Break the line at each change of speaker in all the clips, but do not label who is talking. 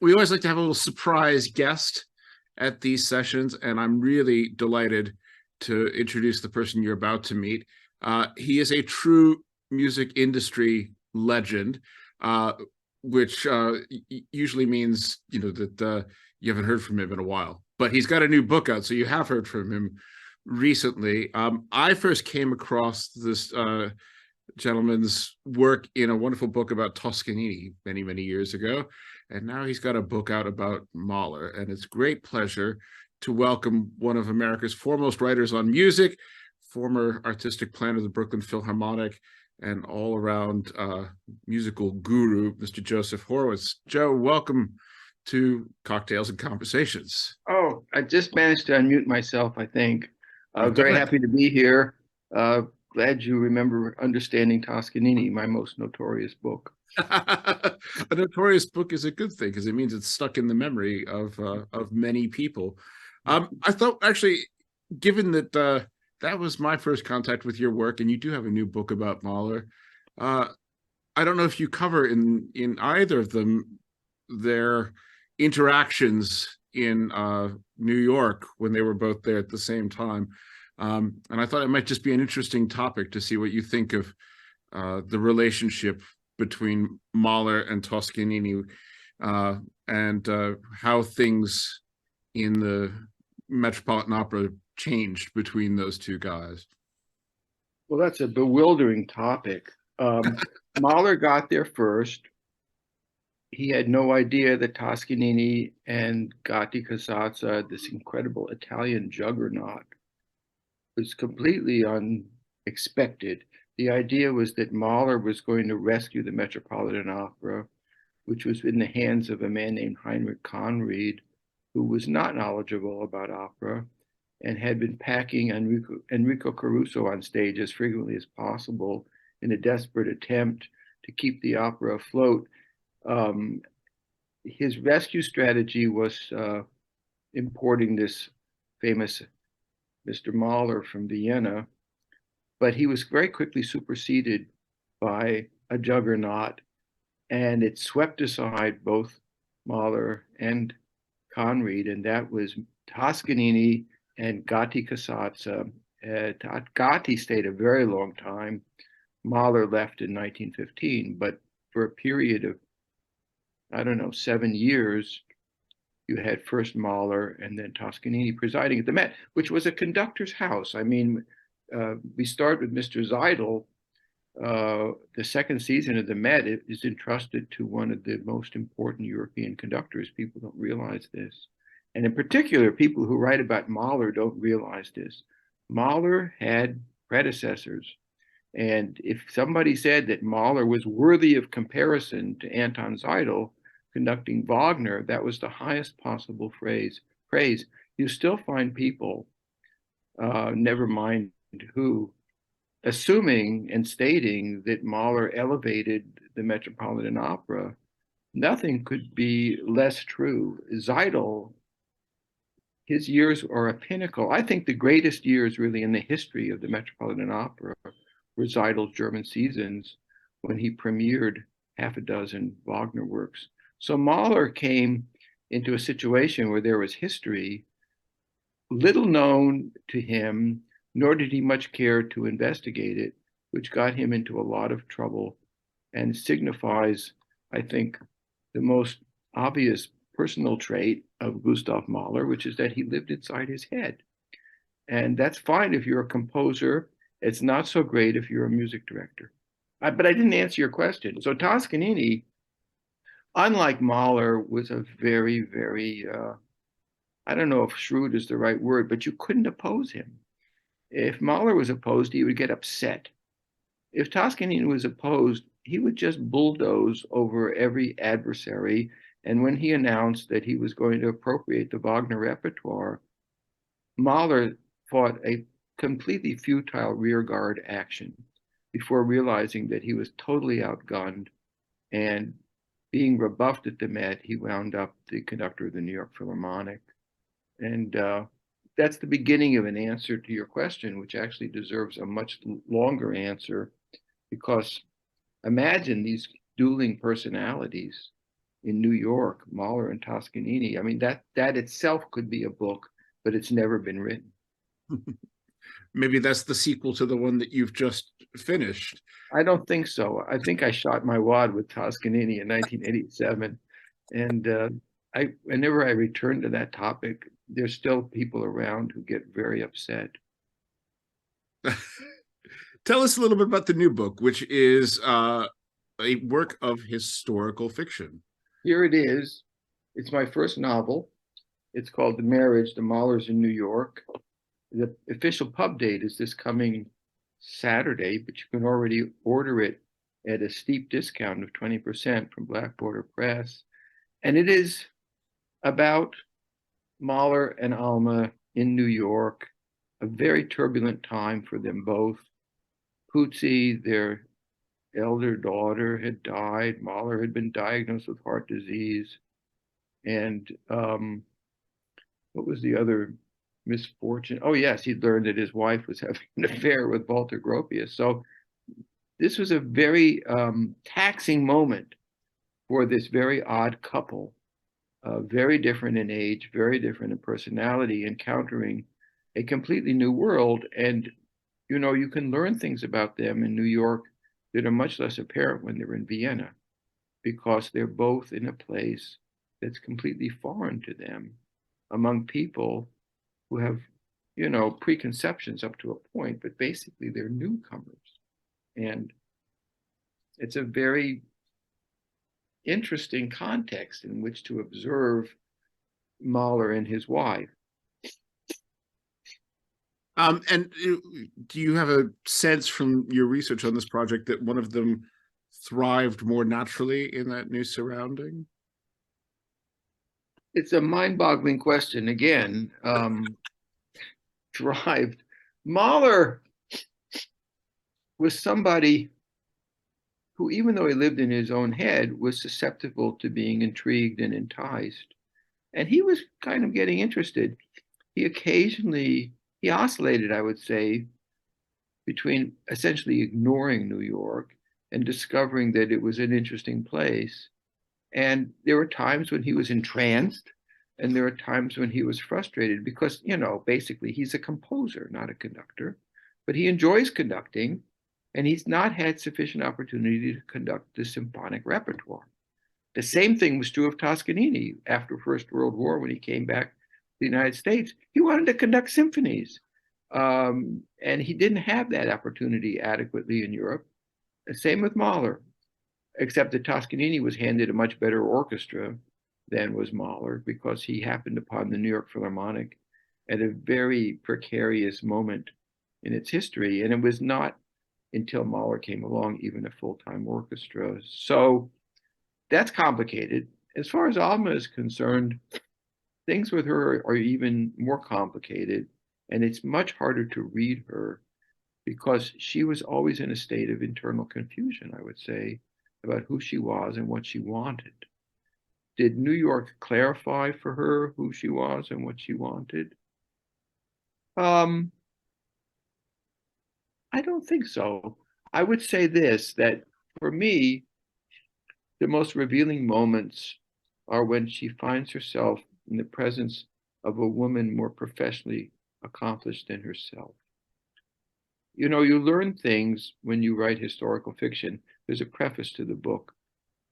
We always like to have a little surprise guest at these sessions, and I'm really delighted to introduce the person you're about to meet. He is a true music industry legend, uh, which usually means that you haven't heard from him in a while. But he's got a new book out, so you have heard from him recently. I first came across this gentleman's work in a wonderful book about Toscanini many, many years ago. And now he's got a book out about Mahler. And it's great pleasure to welcome one of America's foremost writers on music, former artistic planner of the Brooklyn Philharmonic, and all around musical guru, Mr. Joseph Horowitz. Joe, welcome to Cocktails and Conversations.
Oh, I just managed to unmute myself, I think. Very
it.
happy to be here. Glad you remember Understanding Toscanini, my most notorious book.
A notorious book is a good thing because it means it's stuck in the memory of many people. I thought actually, given that that was my first contact with your work, and you do have a new book about Mahler, I don't know if you cover in either of them their interactions in New York when they were both there at the same time. And I thought it might just be an interesting topic to see what you think of the relationship between Mahler and Toscanini, and how things in the Metropolitan Opera changed between those two guys.
Well, that's a bewildering topic. Mahler got there first. He had no idea that Toscanini and Gatti-Casazza, this incredible Italian juggernaut, was completely unexpected. The idea was that Mahler was going to rescue the Metropolitan Opera, which was in the hands of a man named Heinrich Conried, who was not knowledgeable about opera and had been packing Enrico Caruso on stage as frequently as possible in a desperate attempt to keep the opera afloat. His rescue strategy was importing this famous Mr. Mahler from Vienna, but he was very quickly superseded by a juggernaut, and it swept aside both Mahler and Conried, and that was Toscanini and Gatti-Casazza. Gatti stayed a very long time. Mahler left in 1915, but for a period of, I don't know, 7 years, you had first Mahler and then Toscanini presiding at the Met, which was a conductor's house. I mean, we start with Mr. Seidel. The second season of the Met is entrusted to one of the most important European conductors. People don't realize this. And in particular, people who write about Mahler don't realize this. Mahler had predecessors. And if somebody said that Mahler was worthy of comparison to Anton Seidel conducting Wagner, that was the highest possible praise. You still find people, never mind who, assuming and stating that Mahler elevated the Metropolitan Opera. Nothing could be less true. Seidel, his years are a pinnacle. I think the greatest years really in the history of the Metropolitan Opera were Seidel's German seasons, when he premiered half a dozen Wagner works. So Mahler came into a situation where there was history, little known to him, nor did he much care to investigate it, which got him into a lot of trouble and signifies, I think, the most obvious personal trait of Gustav Mahler, which is that he lived inside his head. And that's fine if you're a composer. It's not so great if you're a music director. But I didn't answer your question. So Toscanini, unlike Mahler, was a very, very, I don't know if shrewd is the right word, but you couldn't oppose him. If Mahler was opposed, he would get upset. If Toscanini was opposed, he would just bulldoze over every adversary. And when he announced that he was going to appropriate the Wagner repertoire, Mahler fought a completely futile rearguard action before realizing that he was totally outgunned. And being rebuffed at the Met, he wound up the conductor of the New York Philharmonic. And that's the beginning of an answer to your question, which actually deserves a much longer answer, because imagine these dueling personalities in New York, Mahler and Toscanini. I mean, that itself could be a book, but it's never been written.
Maybe that's the sequel to the one that you've just finished.
I don't think so. I think I shot my wad with Toscanini in 1987. And whenever I return to that topic, there's still people around who get very upset.
Tell us a little bit about the new book, which is a work of historical fiction.
Here it is. It's my first novel. It's called The Marriage, The Mahlers in New York. The official pub date is this coming Saturday, but you can already order it at a steep discount of 20% from Black Border Press. And it is about Mahler and Alma in New York, a very turbulent time for them both. Pootsie, their elder daughter, had died. Mahler had been diagnosed with heart disease. And what was the other misfortune? Oh, yes, he'd learned that his wife was having an affair with Walter Gropius. So this was a very taxing moment for this very odd couple, very different in age, very different in personality, encountering a completely new world. And, you know, you can learn things about them in New York that are much less apparent when they're in Vienna, because they're both in a place that's completely foreign to them, among people who have, you know, preconceptions up to a point, but basically they're newcomers. And it's a very interesting context in which to observe Mahler and his wife.
And do you have a sense from your research on this project that one of them thrived more naturally in that new surrounding?
It's a mind-boggling question. Again, thrived. Mahler was somebody who, even though he lived in his own head, was susceptible to being intrigued and enticed. And he was kind of getting interested. He oscillated, I would say, between essentially ignoring New York and discovering that it was an interesting place. And there were times when he was entranced, and there were times when he was frustrated because, you know, basically he's a composer, not a conductor, but he enjoys conducting, and he's not had sufficient opportunity to conduct the symphonic repertoire. The same thing was true of Toscanini after First World War. When he came back to the United States, he wanted to conduct symphonies. And he didn't have that opportunity adequately in Europe. The same with Mahler, except that Toscanini was handed a much better orchestra than was Mahler, because he happened upon the New York Philharmonic at a very precarious moment in its history. And it was not until Mahler came along, even a full-time orchestra. So that's complicated. As far as Alma is concerned, things with her are even more complicated, and it's much harder to read her because she was always in a state of internal confusion, I would say, about who she was and what she wanted. Did New York clarify for her who she was and what she wanted? I don't think so. I would say this, that for me, the most revealing moments are when she finds herself in the presence of a woman more professionally accomplished than herself. You know, you learn things when you write historical fiction. There's a preface to the book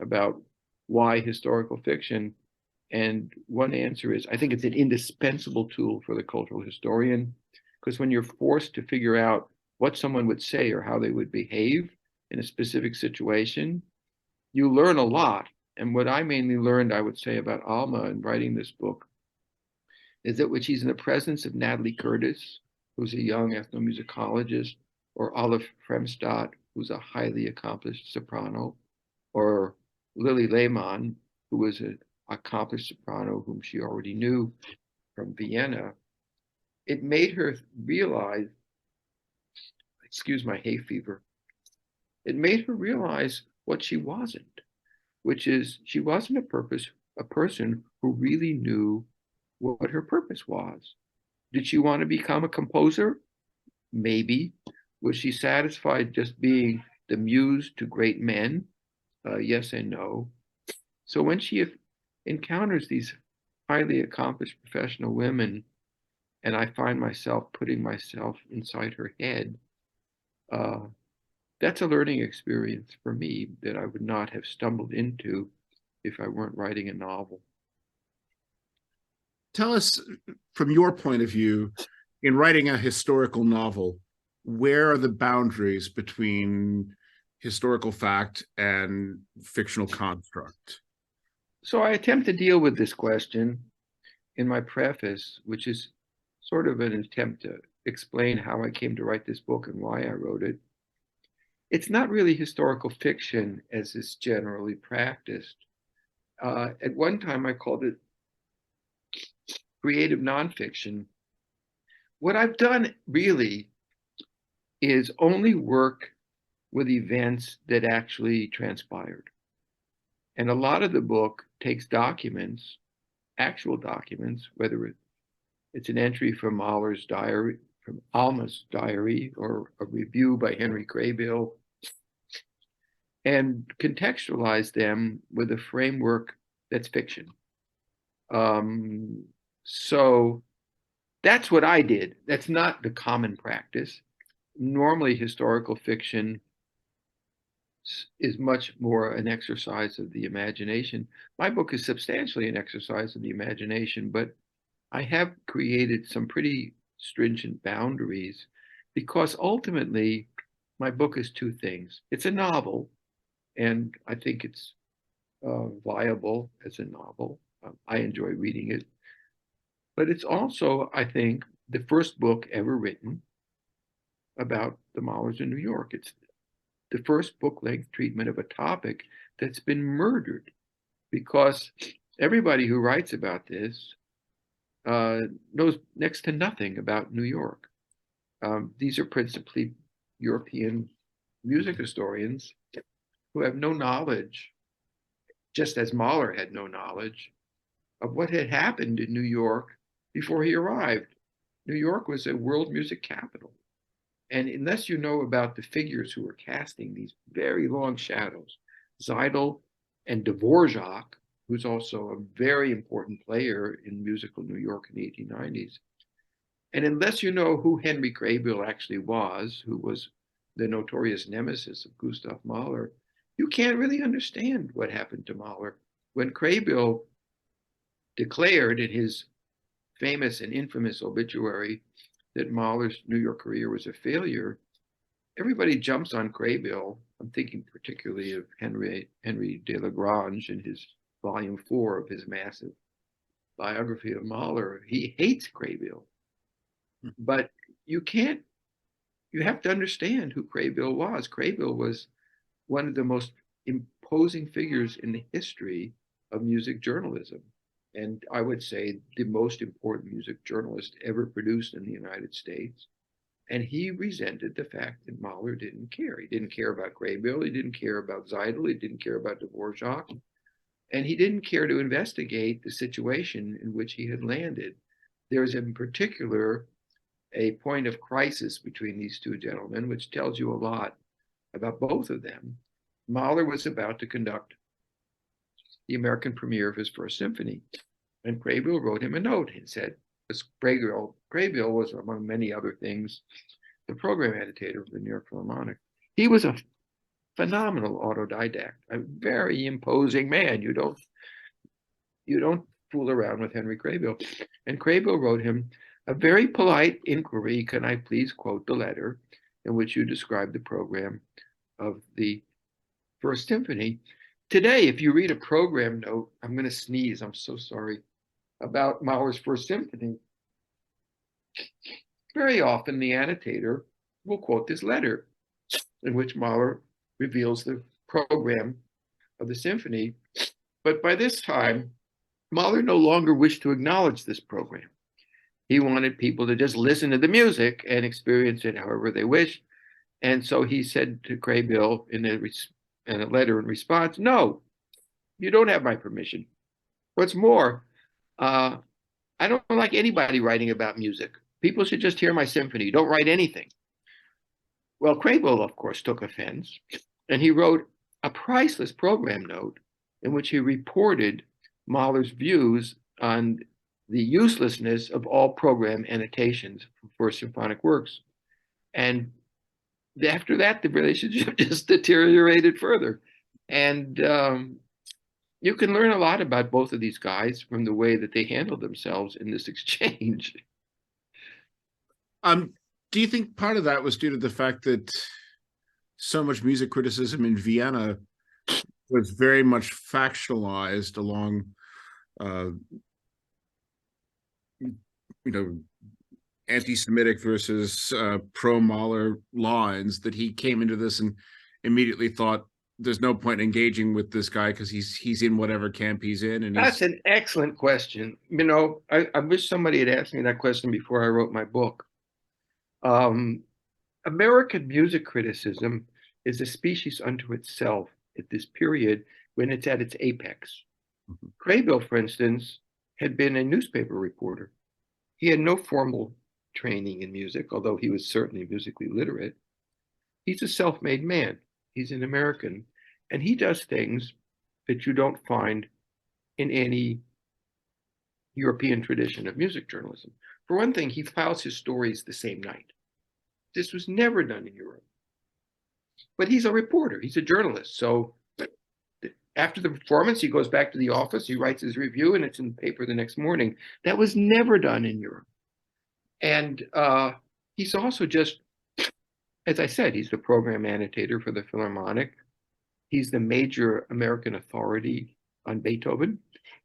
about why historical fiction, and one answer is, I think it's an indispensable tool for the cultural historian, because when you're forced to figure out what someone would say or how they would behave in a specific situation, you learn a lot. And what I mainly learned, I would say, about Alma in writing this book is that when she's in the presence of Natalie Curtis, who's a young ethnomusicologist, or Olive Fremstadt, who's a highly accomplished soprano, or Lily Lehmann, who was an accomplished soprano whom she already knew from Vienna, it made her realize, excuse my hay fever, it made her realize what she wasn't, which is she wasn't a person who really knew what her purpose was. Did she want to become a composer? Maybe. Was she satisfied just being the muse to great men? Yes and no. So when she encounters these highly accomplished professional women, and I find myself putting myself inside her head, that's a learning experience for me that I would not have stumbled into if I weren't writing a novel.
Tell us, from your point of view, in writing a historical novel, where are the boundaries between historical fact and fictional construct?
So I attempt to deal with this question in my preface, which is sort of an attempt to explain how I came to write this book and why I wrote it. It's not really historical fiction as is generally practiced. At one time, I called it creative nonfiction. What I've done really is only work with events that actually transpired. And a lot of the book takes documents, actual documents, whether it's an entry from Mahler's diary, from Alma's diary, or a review by Henry Craybill, and contextualize them with a framework that's fiction. So that's what I did. That's not the common practice. Normally, historical fiction is much more an exercise of the imagination. My book is substantially an exercise of the imagination, but I have created some pretty stringent boundaries because ultimately my book is two things. It's a novel, and I think it's viable as a novel. I enjoy reading it. But it's also, I think, the first book ever written about the Mahlers in New York. It's the first book-length treatment of a topic that's been murdered, because everybody who writes about this knows next to nothing about New York. These are principally European music historians who have no knowledge, just as Mahler had no knowledge, of what had happened in New York before he arrived. New York was a world music capital. And unless you know about the figures who were casting these very long shadows, Seidel and Dvorak, who's also a very important player in musical New York in the 1890s, and unless you know who Henry Craybill actually was, who was the notorious nemesis of Gustav Mahler, you can't really understand what happened to Mahler. When Craybill declared in his famous and infamous obituary that Mahler's New York career was a failure, everybody jumps on Craybill. I'm thinking particularly of Henry de Lagrange in his volume 4 of his massive biography of Mahler. He hates Craybill. But you have to understand who Craybill was. Craybill was one of the most imposing figures in the history of music journalism. And I would say the most important music journalist ever produced in the United States. And he resented the fact that Mahler didn't care. He didn't care about Craybill. He didn't care about Seidel. He didn't care about Dvorak. And he didn't care to investigate the situation in which he had landed. There's in particular a point of crisis between these two gentlemen, which tells you a lot about both of them. Mahler was about to conduct the American premiere of his first symphony, and Craybill wrote him a note and said, Craybill was, among many other things, the program editor of the New York Philharmonic. He was a phenomenal autodidact, a very imposing man. You don't fool around with Henry Craybill. And Craybill wrote him a very polite inquiry, can I please quote the letter in which you describe the program of the First Symphony. Today, if you read a program note, I'm going to sneeze, I'm so sorry, about Mahler's First Symphony, very often the annotator will quote this letter in which Mahler reveals the program of the symphony. But by this time, Mahler no longer wished to acknowledge this program. He wanted people to just listen to the music and experience it however they wish. And so he said to Craybill in a letter in response, no, you don't have my permission. What's more, I don't like anybody writing about music. People should just hear my symphony. Don't write anything. Well, Craybill, of course, took offense, and he wrote a priceless program note in which he reported Mahler's views on the uselessness of all program annotations for symphonic works. And after that, the relationship just deteriorated further. And you can learn a lot about both of these guys from the way that they handled themselves in this exchange.
Do you think part of that was due to the fact that so much music criticism in Vienna was very much factionalized along, anti-Semitic versus pro-Mahler lines, that he came into this and immediately thought there's no point engaging with this guy because he's in whatever camp he's in? And
that's an excellent question. I wish somebody had asked me that question before I wrote my book. American music criticism is a species unto itself at this period when it's at its apex. Craybill, for instance, had been a newspaper reporter. He had no formal training in music, although he was certainly musically literate. He's a self-made man. He's an American, and he does things that you don't find in any European tradition of music journalism. For one thing, he files his stories the same night. This was never done in Europe. But he's a reporter, he's a journalist. So after the performance, he goes back to the office, he writes his review, and it's in the paper the next morning. That was never done in Europe. And he's also just, as I said, he's the program annotator for the Philharmonic. He's the major American authority on Beethoven.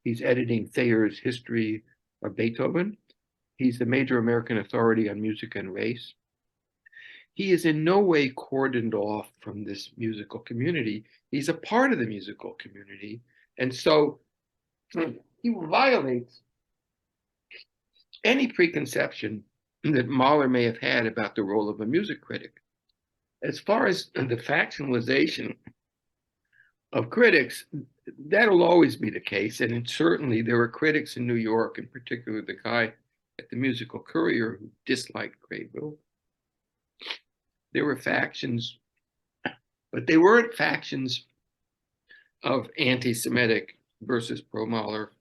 He's editing Thayer's History of Beethoven. He's the major American authority on music and race. He is in no way cordoned off from this musical community. He's a part of the musical community. And so he violates any preconception that Mahler may have had about the role of a music critic. As far as the factionalization of critics, that'll always be the case. And certainly there were critics in New York, in particular the guy at the Musical Courier who disliked Craybill. There were factions, but they weren't factions of anti-Semitic versus pro-Mahler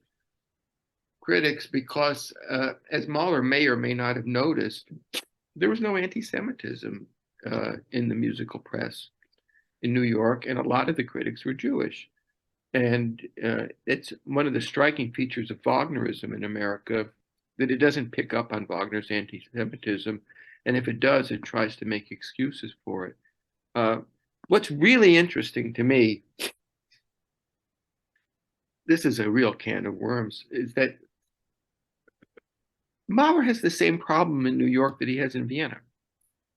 critics because, as Mahler may or may not have noticed, there was no anti-Semitism in the musical press in New York, and a lot of the critics were Jewish. And it's one of the striking features of Wagnerism in America that it doesn't pick up on Wagner's anti-Semitism. And if it does, it tries to make excuses for it. What's really interesting to me, this is a real can of worms, is that Mahler has the same problem in New York that he has in Vienna.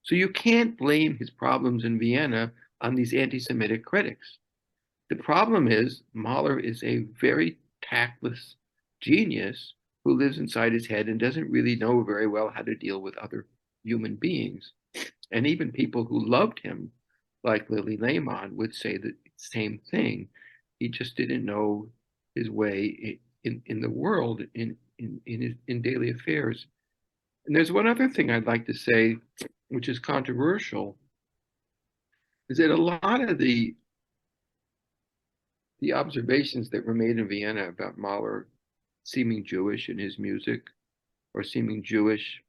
So you can't blame his problems in Vienna on these anti-Semitic critics. The problem is Mahler is a very tactless genius who lives inside his head and doesn't really know very well how to deal with other human beings. And even people who loved him, like Lily Lehmann, would say the same thing. He just didn't know his way in the world, in daily affairs. And there's one other thing I'd like to say, which is controversial, is that a lot of the observations that were made in Vienna about Mahler seeming Jewish in his music, or seeming Jewish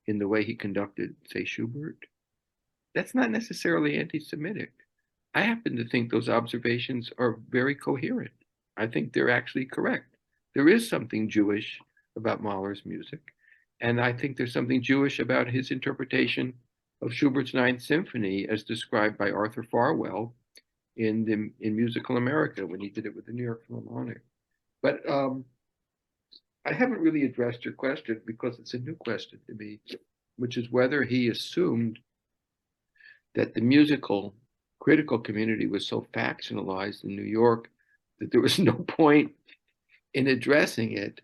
in the way he conducted, say, Schubert, that's not necessarily anti-Semitic. I happen to think those observations are very coherent. I think they're actually correct. There is something Jewish about Mahler's music, and I think there's something Jewish about his interpretation of Schubert's Ninth Symphony as described by Arthur Farwell in Musical America when he did it with the New York Philharmonic. But I haven't really addressed your question because it's a new question to me, which is whether he assumed that the musical critical community was so factionalized in New York that there was no point in addressing it.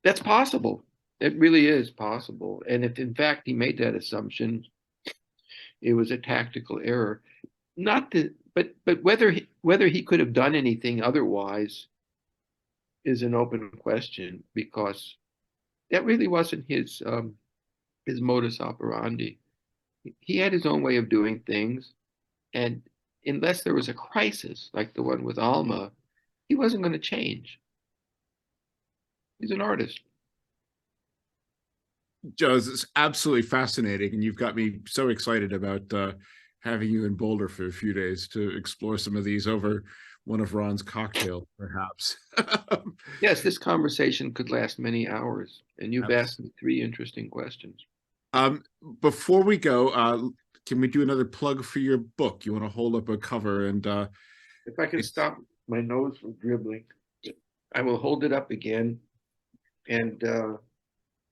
That's possible. It really is possible. And if in fact he made that assumption, it was a tactical error. Not that, but whether he could have done anything otherwise is an open question, because that really wasn't his modus operandi. He had his own way of doing things, and unless there was a crisis like the one with Alma, he wasn't going to change. He's an artist.
Joe, it's absolutely fascinating, and you've got me so excited about having you in Boulder for a few days to explore some of these over one of Ron's cocktails, perhaps.
Yes, this conversation could last many hours, and you've asked me 3 interesting questions.
Before we go, can we do another plug for your book? You want to hold up a cover and
if I can stop my nose from dribbling, I will hold it up again. And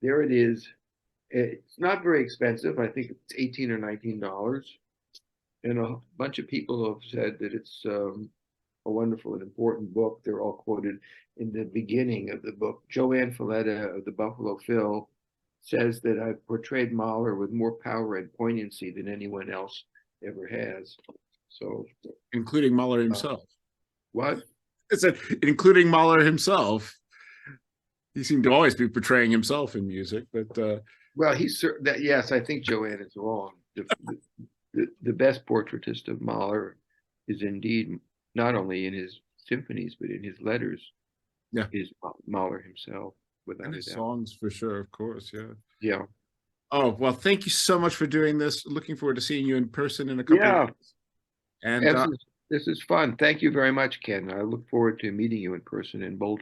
there it is. It's not very expensive. I think it's $18 or $19. And a bunch of people have said that it's a wonderful and important book. They're all quoted in the beginning of the book. Joanne Falletta of the Buffalo Phil says that I've portrayed Mahler with more power and poignancy than anyone else ever has. So,
including Mahler himself.
What?
I said, including Mahler himself. He seemed to always be portraying himself in music, but
well, yes, I think Joanne is wrong. The best portraitist of Mahler is indeed not only in his symphonies but in his letters.
Yeah,
is Mahler himself, without
and
a
his
doubt.
Songs for sure, of course. Yeah.
Yeah.
Oh well, thank you so much for doing this. Looking forward to seeing you in person in a couple of weeks. And
this is fun. Thank you very much, Ken. I look forward to meeting you in person in Boulder.